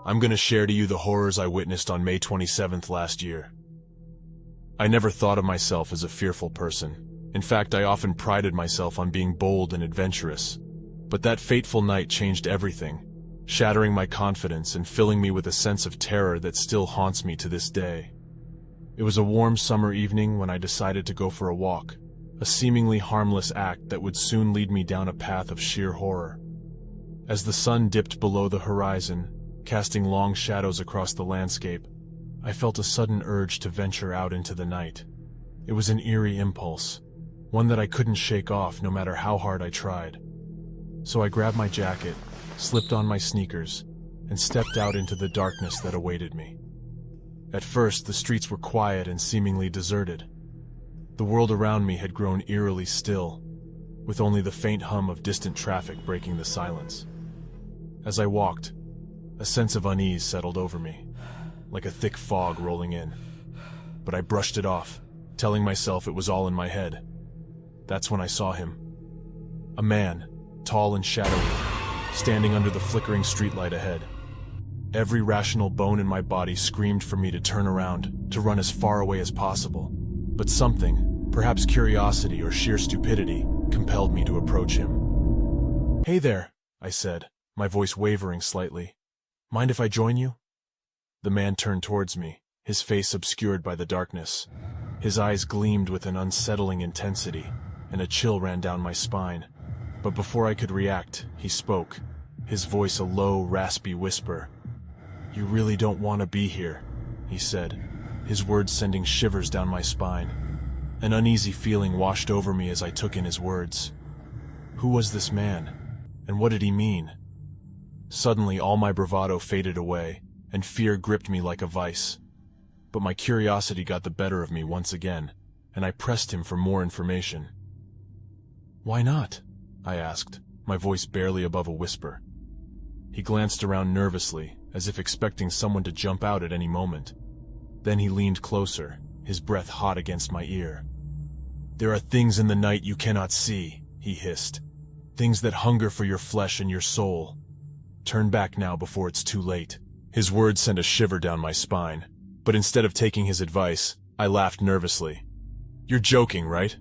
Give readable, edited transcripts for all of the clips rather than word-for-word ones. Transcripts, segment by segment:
I'm gonna share to you the horrors I witnessed on May 27th last year. I never thought of myself as a fearful person. In fact, I often prided myself on being bold and adventurous. But that fateful night changed everything, shattering my confidence and filling me with a sense of terror that still haunts me to this day. It was a warm summer evening when I decided to go for a walk, a seemingly harmless act that would soon lead me down a path of sheer horror. As the sun dipped below the horizon, casting long shadows across the landscape, I felt a sudden urge to venture out into the night. It was an eerie impulse, one that I couldn't shake off no matter how hard I tried. So I grabbed my jacket, slipped on my sneakers, and stepped out into the darkness that awaited me. At first, the streets were quiet and seemingly deserted. The world around me had grown eerily still, with only the faint hum of distant traffic breaking the silence. As I walked, a sense of unease settled over me, like a thick fog rolling in. But I brushed it off, telling myself it was all in my head. That's when I saw him. A man, tall and shadowy, standing under the flickering streetlight ahead. Every rational bone in my body screamed for me to turn around, to run as far away as possible. But something, perhaps curiosity or sheer stupidity, compelled me to approach him. "Hey there," I said, my voice wavering slightly. "Mind if I join you?" The man turned towards me, his face obscured by the darkness. His eyes gleamed with an unsettling intensity, and a chill ran down my spine. But before I could react, he spoke, his voice a low, raspy whisper. "You really don't want to be here," he said, his words sending shivers down my spine. An uneasy feeling washed over me as I took in his words. Who was this man, and what did he mean? Suddenly, all my bravado faded away, and fear gripped me like a vice. But my curiosity got the better of me once again, and I pressed him for more information. "Why not?" I asked, my voice barely above a whisper. He glanced around nervously, as if expecting someone to jump out at any moment. Then he leaned closer, his breath hot against my ear. "There are things in the night you cannot see," he hissed. "Things that hunger for your flesh and your soul. Turn back now before it's too late." His words sent a shiver down my spine, but instead of taking his advice, I laughed nervously. "You're joking, right?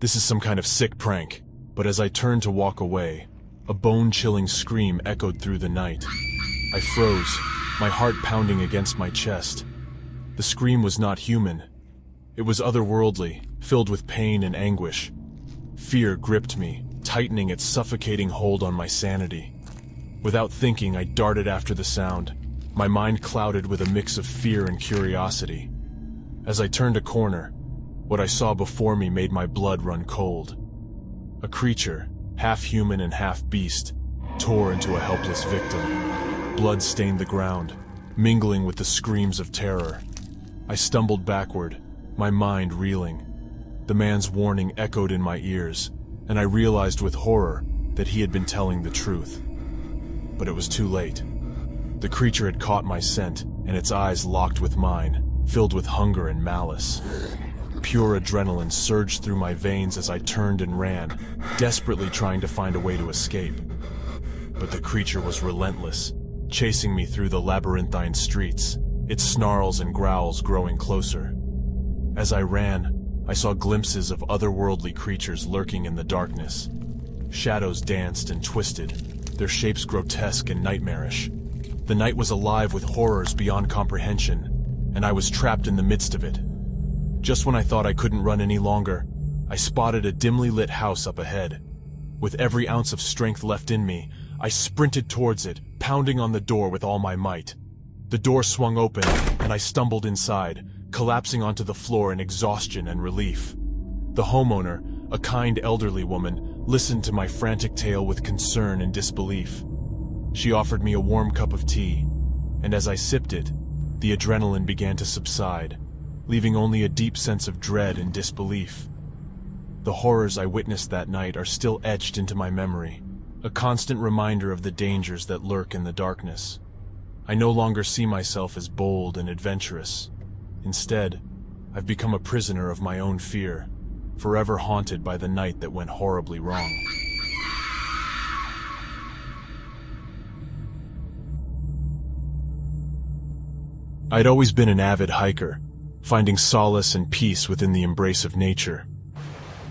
This is some kind of sick prank." But as I turned to walk away, a bone-chilling scream echoed through the night. I froze, my heart pounding against my chest. The scream was not human. It was otherworldly, filled with pain and anguish. Fear gripped me, tightening its suffocating hold on my sanity. Without thinking, I darted after the sound, my mind clouded with a mix of fear and curiosity. As I turned a corner, what I saw before me made my blood run cold. A creature, half human and half beast, tore into a helpless victim. Blood stained the ground, mingling with the screams of terror. I stumbled backward, my mind reeling. The man's warning echoed in my ears, and I realized with horror that he had been telling the truth. But it was too late. The creature had caught my scent, and its eyes locked with mine, filled with hunger and malice. Pure adrenaline surged through my veins as I turned and ran, desperately trying to find a way to escape. But the creature was relentless, chasing me through the labyrinthine streets, its snarls and growls growing closer. As I ran, I saw glimpses of otherworldly creatures lurking in the darkness. Shadows danced and twisted, their shapes grotesque and nightmarish. The night was alive with horrors beyond comprehension, and I was trapped in the midst of it. Just when I thought I couldn't run any longer, I spotted a dimly lit house up ahead. With every ounce of strength left in me, I sprinted towards it, pounding on the door with all my might. The door swung open, and I stumbled inside, collapsing onto the floor in exhaustion and relief. The homeowner, a kind elderly woman, listened to my frantic tale with concern and disbelief. She offered me a warm cup of tea, and as I sipped it, the adrenaline began to subside, leaving only a deep sense of dread and disbelief. The horrors I witnessed that night are still etched into my memory, a constant reminder of the dangers that lurk in the darkness. I no longer see myself as bold and adventurous. Instead, I've become a prisoner of my own fear, forever haunted by the night that went horribly wrong. I'd always been an avid hiker, finding solace and peace within the embrace of nature.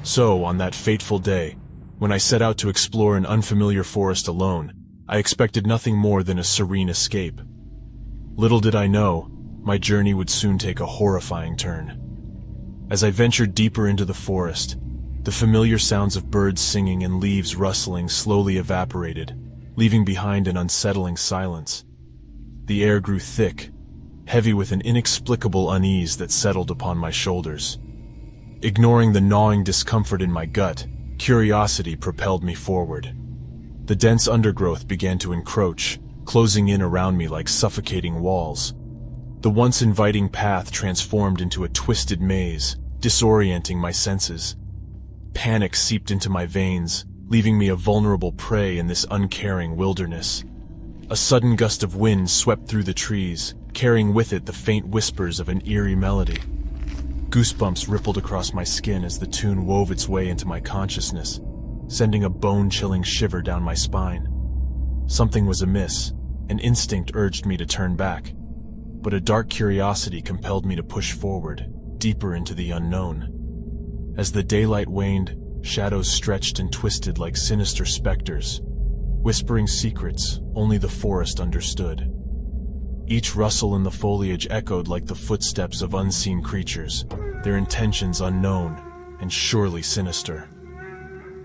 So, on that fateful day, when I set out to explore an unfamiliar forest alone, I expected nothing more than a serene escape. Little did I know, my journey would soon take a horrifying turn. As I ventured deeper into the forest, the familiar sounds of birds singing and leaves rustling slowly evaporated, leaving behind an unsettling silence. The air grew thick, heavy with an inexplicable unease that settled upon my shoulders. Ignoring the gnawing discomfort in my gut, curiosity propelled me forward. The dense undergrowth began to encroach, closing in around me like suffocating walls. The once inviting path transformed into a twisted maze, disorienting my senses. Panic seeped into my veins, leaving me a vulnerable prey in this uncaring wilderness. A sudden gust of wind swept through the trees, carrying with it the faint whispers of an eerie melody. Goosebumps rippled across my skin as the tune wove its way into my consciousness, sending a bone-chilling shiver down my spine. Something was amiss. An instinct urged me to turn back, but a dark curiosity compelled me to push forward, deeper into the unknown. As the daylight waned, shadows stretched and twisted like sinister specters, whispering secrets only the forest understood. Each rustle in the foliage echoed like the footsteps of unseen creatures, their intentions unknown and surely sinister.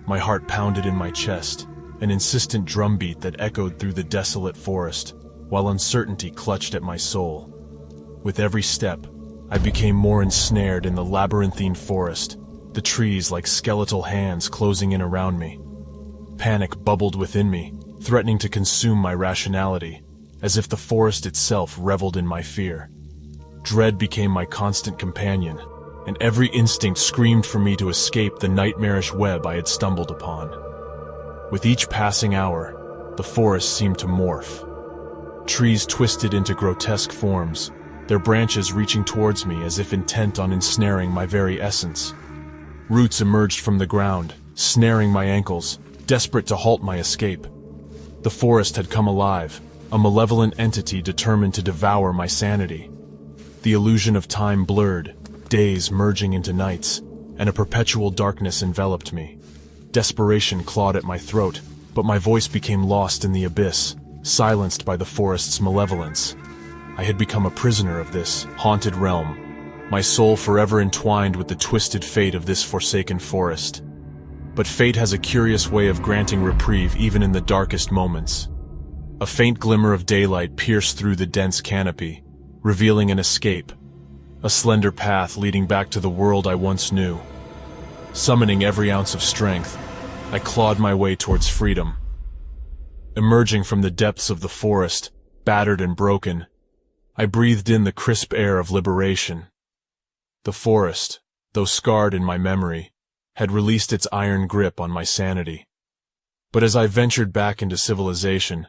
My heart pounded in my chest, an insistent drumbeat that echoed through the desolate forest, while uncertainty clutched at my soul. With every step, I became more ensnared in the labyrinthine forest, the trees like skeletal hands closing in around me. Panic bubbled within me, threatening to consume my rationality, as if the forest itself reveled in my fear. Dread became my constant companion, and every instinct screamed for me to escape the nightmarish web I had stumbled upon. With each passing hour, the forest seemed to morph. Trees twisted into grotesque forms, their branches reaching towards me as if intent on ensnaring my very essence. Roots emerged from the ground, snaring my ankles, desperate to halt my escape. The forest had come alive, a malevolent entity determined to devour my sanity. The illusion of time blurred, days merging into nights, and a perpetual darkness enveloped me. Desperation clawed at my throat, but my voice became lost in the abyss, silenced by the forest's malevolence. I had become a prisoner of this haunted realm, my soul forever entwined with the twisted fate of this forsaken forest. But fate has a curious way of granting reprieve even in the darkest moments. A faint glimmer of daylight pierced through the dense canopy, revealing an escape, a slender path leading back to the world I once knew. Summoning every ounce of strength, I clawed my way towards freedom. Emerging from the depths of the forest, battered and broken, I breathed in the crisp air of liberation. The forest, though scarred in my memory, had released its iron grip on my sanity. But as I ventured back into civilization,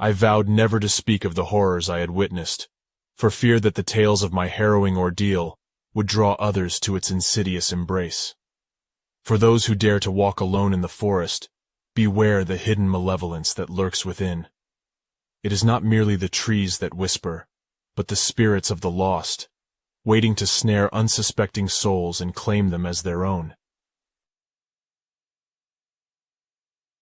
I vowed never to speak of the horrors I had witnessed, for fear that the tales of my harrowing ordeal would draw others to its insidious embrace. For those who dare to walk alone in the forest, beware the hidden malevolence that lurks within. It is not merely the trees that whisper, but the spirits of the lost, waiting to snare unsuspecting souls and claim them as their own.